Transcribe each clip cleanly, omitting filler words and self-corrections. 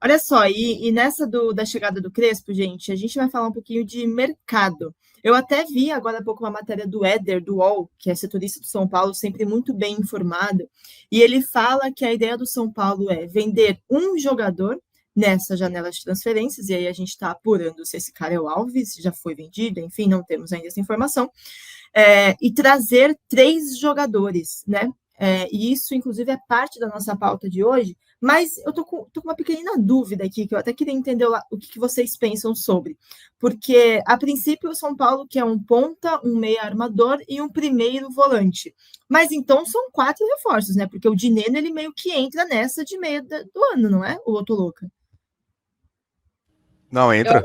Olha só, e nessa da chegada do Crespo, gente, a gente vai falar um pouquinho de mercado. Eu até vi agora há pouco uma matéria do Éder, do UOL, que é setorista do São Paulo, sempre muito bem informado, e ele fala que a ideia do São Paulo é vender um jogador nessa janela de transferências, e aí a gente está apurando se esse cara é o Alves, se já foi vendido, enfim, não temos ainda essa informação, e trazer 3 jogadores, né? E isso, inclusive, é parte da nossa pauta de hoje, mas eu tô com uma pequena dúvida aqui, que eu até queria entender o que vocês pensam sobre. Porque, a princípio, o São Paulo quer um ponta, um meia armador e um primeiro volante. Mas então são 4 reforços, né? Porque o Dineno, ele meio que entra nessa de meia do ano, não é? Ou eu tô louca? Não, entra.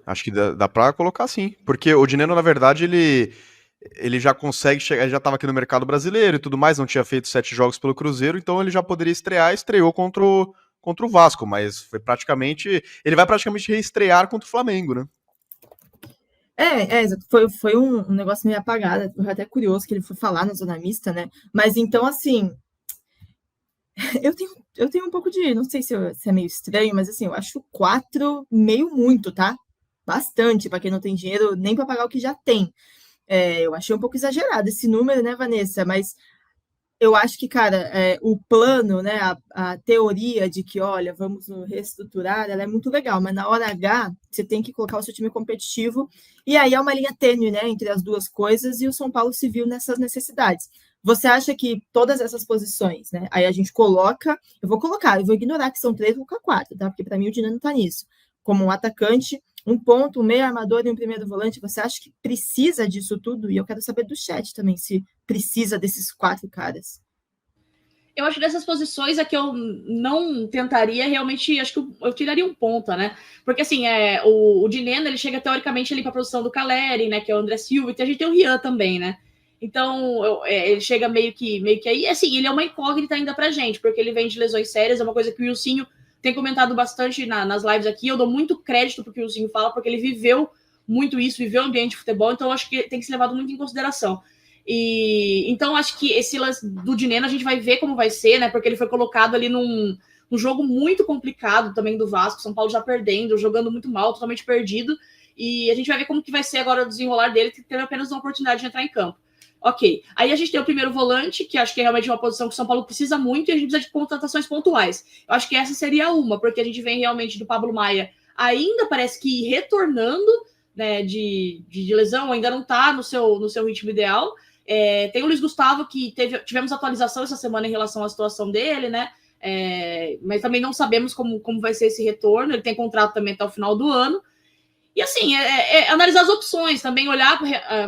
Acho que dá pra colocar sim. Porque o Dineno, na verdade, ele já consegue chegar, ele já estava aqui no mercado brasileiro e tudo mais, não tinha feito 7 jogos pelo Cruzeiro, então ele já poderia estrear, estreou contra o Vasco, mas foi praticamente, ele vai praticamente reestrear contra o Flamengo, né? Exato. Foi um negócio meio apagado, eu até curioso que ele foi falar na zona mista, né? Mas então, assim, eu tenho um pouco de, não sei se é meio estranho, mas assim, eu acho 4 meio muito, tá? Bastante, para quem não tem dinheiro nem para pagar o que já tem. Eu achei um pouco exagerado esse número, né, Vanessa? Mas eu acho que, cara, o plano, né, a teoria de que, olha, vamos nos reestruturar, ela é muito legal, mas na hora H, você tem que colocar o seu time competitivo, e aí é uma linha tênue, né, entre as duas coisas, e o São Paulo se viu nessas necessidades. Você acha que todas essas posições, né, aí a gente coloca, eu vou ignorar que são 3, vou colocar 4, tá, porque para mim o Dinamo tá nisso, como um atacante, um ponto, um meio armador e um primeiro volante, você acha que precisa disso tudo? E eu quero saber do chat também, se precisa desses 4 caras. Eu acho que dessas posições é que eu não tentaria realmente, acho que eu tiraria um ponta, né? Porque assim, o Dineno, ele chega teoricamente ali para a posição do Caleri, né? Que é o André Silva, e a gente tem o Rian também, né? Então, ele chega meio que aí. Assim, ele é uma incógnita ainda pra gente, porque ele vem de lesões sérias, é uma coisa que o Wilsinho tem comentado bastante nas lives aqui. Eu dou muito crédito pro que o Wilsinho fala, porque ele viveu muito isso, viveu o ambiente de futebol, então acho que tem que ser levado muito em consideração. E então acho que esse lance do Dineno a gente vai ver como vai ser, né? Porque ele foi colocado ali num jogo muito complicado também do Vasco, São Paulo já perdendo, jogando muito mal, totalmente perdido. E a gente vai ver como que vai ser agora o desenrolar dele, que teve apenas uma oportunidade de entrar em campo. Ok. Aí a gente tem o primeiro volante, que acho que é realmente uma posição que o São Paulo precisa muito, e a gente precisa de contratações pontuais. Eu acho que essa seria uma, porque a gente vem realmente do Pablo Maia ainda parece que retornando, né, de lesão, ainda não está no seu ritmo ideal. Tem o Luiz Gustavo, que tivemos atualização essa semana em relação à situação dele, né? Mas também não sabemos como vai ser esse retorno. Ele tem contrato também até o final do ano. E assim, analisar as opções, também olhar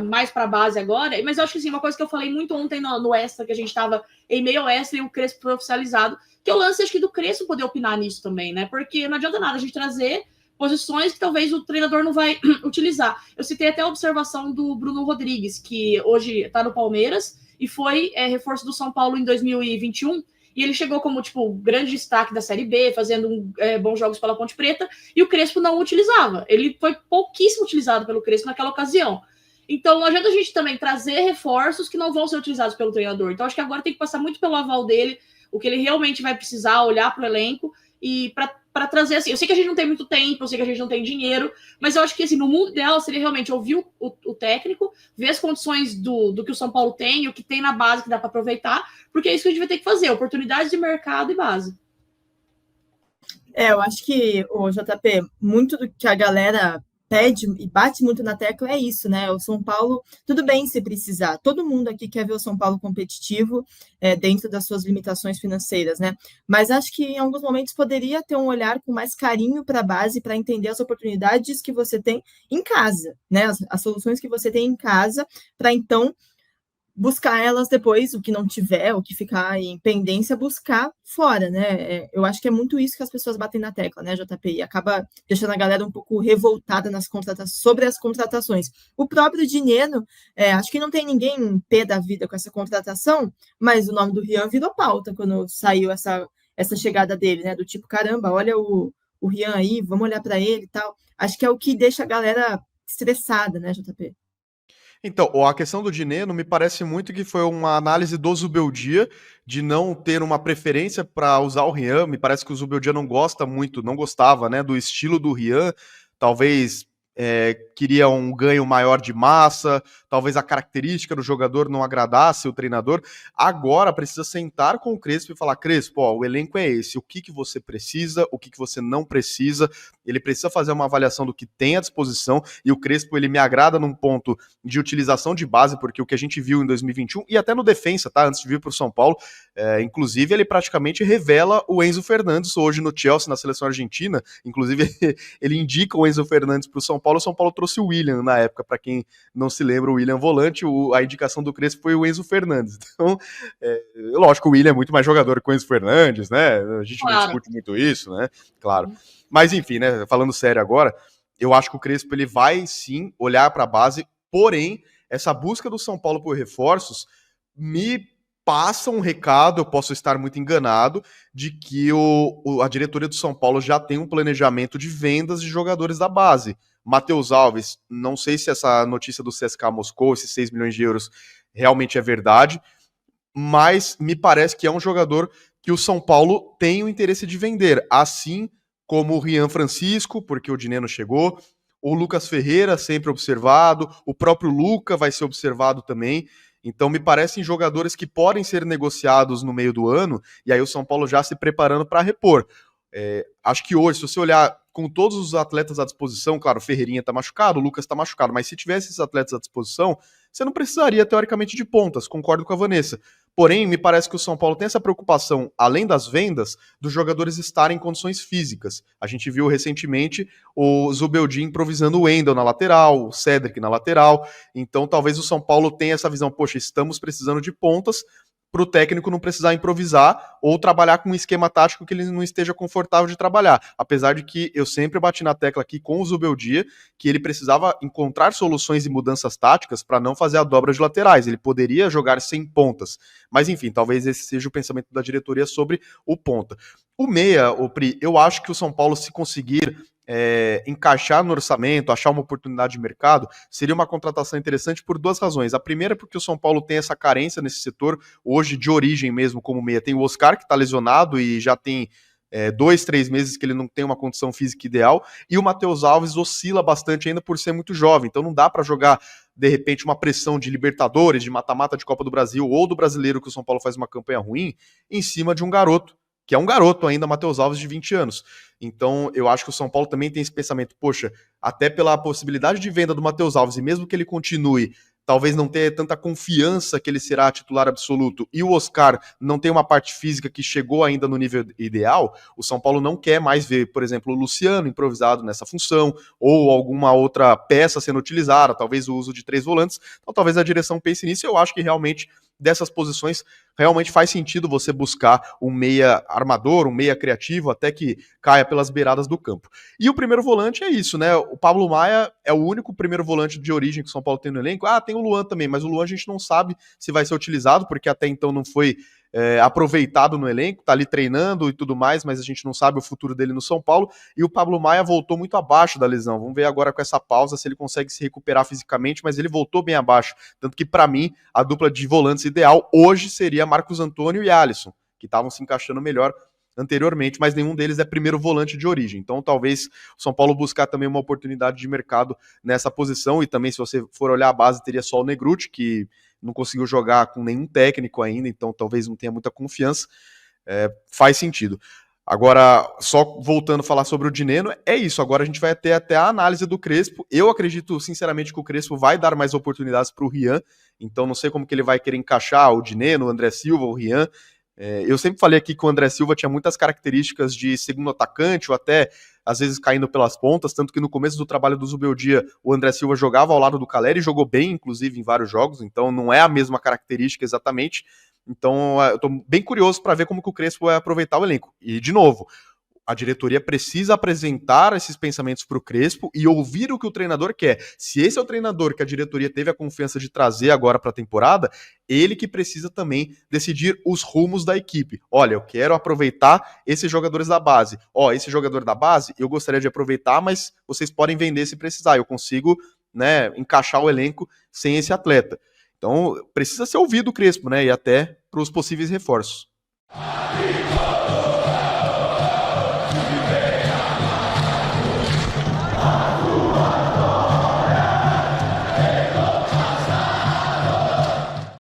mais para a base agora. Mas eu acho que assim, uma coisa que eu falei muito ontem no Extra, que a gente estava em meio ao Extra e o Crespo foi oficializado, que eu lance acho que do Crespo poder opinar nisso também, né? Porque não adianta nada a gente trazer posições que talvez o treinador não vai utilizar. Eu citei até a observação do Bruno Rodrigues, que hoje está no Palmeiras e foi reforço do São Paulo em 2021. E ele chegou como, tipo, grande destaque da Série B, fazendo bons jogos pela Ponte Preta, e o Crespo não o utilizava. Ele foi pouquíssimo utilizado pelo Crespo naquela ocasião. Então, não adianta a gente também trazer reforços que não vão ser utilizados pelo treinador. Então, acho que agora tem que passar muito pelo aval dele, o que ele realmente vai precisar, olhar para o elenco, e para trazer assim. Eu sei que a gente não tem muito tempo, eu sei que a gente não tem dinheiro, mas eu acho que assim, no mundo ideal seria realmente ouvir o técnico, ver as condições do que o São Paulo tem, o que tem na base que dá para aproveitar, porque é isso que a gente vai ter que fazer, oportunidades de mercado e base. Eu acho que, o JP, muito do que a galera pede e bate muito na tecla é isso, né? O São Paulo, tudo bem se precisar. Todo mundo aqui quer ver o São Paulo competitivo dentro das suas limitações financeiras, né? Mas acho que em alguns momentos poderia ter um olhar com mais carinho para a base, para entender as oportunidades que você tem em casa, né? As soluções que você tem em casa, para então buscar elas depois, o que não tiver, o que ficar em pendência, buscar fora, né? Eu acho que é muito isso que as pessoas batem na tecla, né, JP? E acaba deixando a galera um pouco revoltada sobre as contratações. O próprio Dinheiro, acho que não tem ninguém pé da vida com essa contratação, mas o nome do Rian virou pauta quando saiu essa chegada dele, né? Do tipo, caramba, olha o Rian aí, vamos olhar para ele e tal. Acho que é o que deixa a galera estressada, né, JP? Então, a questão do Dineno me parece muito que foi uma análise do Zubeldia, de não ter uma preferência para usar o Rian. Me parece que o Zubeldia não gosta muito, não gostava, né, do estilo do Rian. Talvez queria um ganho maior de massa, talvez a característica do jogador não agradasse o treinador. Agora precisa sentar com o Crespo e falar: Crespo, ó, o elenco é esse, o que você precisa, o que você não precisa. Ele precisa fazer uma avaliação do que tem à disposição, e o Crespo, ele me agrada num ponto de utilização de base, porque o que a gente viu em 2021, e até no defensa, tá, antes de vir para o São Paulo, inclusive ele praticamente revela o Enzo Fernandes hoje no Chelsea, na seleção argentina. Inclusive ele indica o Enzo Fernandes para o São Paulo trouxe o William na época, para quem não se lembra, o William volante, a indicação do Crespo foi o Enzo Fernandes. Então, lógico, o William é muito mais jogador que o Enzo Fernandes, né? A gente não discute muito isso, né? Claro. Mas enfim, né? Falando sério agora, eu acho que o Crespo ele vai sim olhar para a base, porém, essa busca do São Paulo por reforços me passa um recado, eu posso estar muito enganado, de que a diretoria do São Paulo já tem um planejamento de vendas de jogadores da base. Matheus Alves, não sei se essa notícia do CSKA Moscou, esses 6 milhões de euros, realmente é verdade, mas me parece que é um jogador que o São Paulo tem o interesse de vender, assim como o Rian Francisco, porque o Dineno chegou, o Lucas Ferreira, sempre observado, o próprio Luca vai ser observado também. Então me parecem jogadores que podem ser negociados no meio do ano, e aí o São Paulo já se preparando para repor. Acho que hoje, se você olhar com todos os atletas à disposição, claro, o Ferreirinha tá machucado, o Lucas tá machucado, mas se tivesse esses atletas à disposição, você não precisaria, teoricamente, de pontas, concordo com a Vanessa. Porém, me parece que o São Paulo tem essa preocupação, além das vendas, dos jogadores estarem em condições físicas. A gente viu recentemente o Zubeldia improvisando o Wendel na lateral, o Cedric na lateral, então talvez o São Paulo tenha essa visão, poxa, estamos precisando de pontas, para o técnico não precisar improvisar ou trabalhar com um esquema tático que ele não esteja confortável de trabalhar. Apesar de que eu sempre bati na tecla aqui com o Zubeldia que ele precisava encontrar soluções e mudanças táticas para não fazer a dobra de laterais. Ele poderia jogar sem pontas. Mas enfim, talvez esse seja o pensamento da diretoria sobre o ponta. O meia, o Pri, eu acho que o São Paulo, se conseguir encaixar no orçamento, achar uma oportunidade de mercado, seria uma contratação interessante por duas razões. A primeira é porque o São Paulo tem essa carência nesse setor, hoje de origem mesmo como meia. Tem o Oscar, que está lesionado e já tem 2-3 meses que ele não tem uma condição física ideal, e o Matheus Alves oscila bastante ainda por ser muito jovem, então não dá para jogar de repente uma pressão de Libertadores, de mata-mata de Copa do Brasil ou do Brasileiro, que o São Paulo faz uma campanha ruim, em cima de um garoto, que é um garoto ainda, Matheus Alves, de 20 anos. Então, eu acho que o São Paulo também tem esse pensamento, poxa, até pela possibilidade de venda do Matheus Alves, e mesmo que ele continue, talvez não tenha tanta confiança que ele será titular absoluto, e o Oscar não tem uma parte física que chegou ainda no nível ideal, o São Paulo não quer mais ver, por exemplo, o Luciano improvisado nessa função, ou alguma outra peça sendo utilizada, talvez o uso de 3 volantes, então talvez a direção pense nisso. Eu acho que realmente dessas posições, realmente faz sentido você buscar um meia armador, um meia criativo, até que caia pelas beiradas do campo. E o primeiro volante é isso, né? O Pablo Maia é o único primeiro volante de origem que o São Paulo tem no elenco. Tem o Luan também, mas o Luan a gente não sabe se vai ser utilizado, porque até então não foi aproveitado no elenco, tá ali treinando e tudo mais, mas a gente não sabe o futuro dele no São Paulo, e o Pablo Maia voltou muito abaixo da lesão. Vamos ver agora com essa pausa se ele consegue se recuperar fisicamente, mas ele voltou bem abaixo, tanto que para mim a dupla de volantes ideal hoje seria Marcos Antônio e Alisson, que estavam se encaixando melhor anteriormente, mas nenhum deles é primeiro volante de origem. Então talvez o São Paulo buscar também uma oportunidade de mercado nessa posição, e também se você for olhar a base teria só o Negruti, que não conseguiu jogar com nenhum técnico ainda, então talvez não tenha muita confiança. Faz sentido. Agora, só voltando a falar sobre o Dineno, é isso. Agora a gente vai ter até a análise do Crespo. Eu acredito, sinceramente, que o Crespo vai dar mais oportunidades para o Rian, então não sei como que ele vai querer encaixar o Dineno, o André Silva, o Rian. Eu sempre falei aqui que o André Silva tinha muitas características de segundo atacante, ou até às vezes caindo pelas pontas, tanto que no começo do trabalho do Zubeldia, o André Silva jogava ao lado do Calleri, jogou bem, inclusive, em vários jogos, então não é a mesma característica exatamente. Então eu tô bem curioso para ver como que o Crespo vai aproveitar o elenco. E, de novo, a diretoria precisa apresentar esses pensamentos para o Crespo e ouvir o que o treinador quer. Se esse é o treinador que a diretoria teve a confiança de trazer agora para a temporada, ele que precisa também decidir os rumos da equipe. Olha, eu quero aproveitar esses jogadores da base. Esse jogador da base eu gostaria de aproveitar, mas vocês podem vender se precisar. Eu consigo né, encaixar o elenco sem esse atleta. Então, precisa ser ouvido o Crespo, né, e até para os possíveis reforços.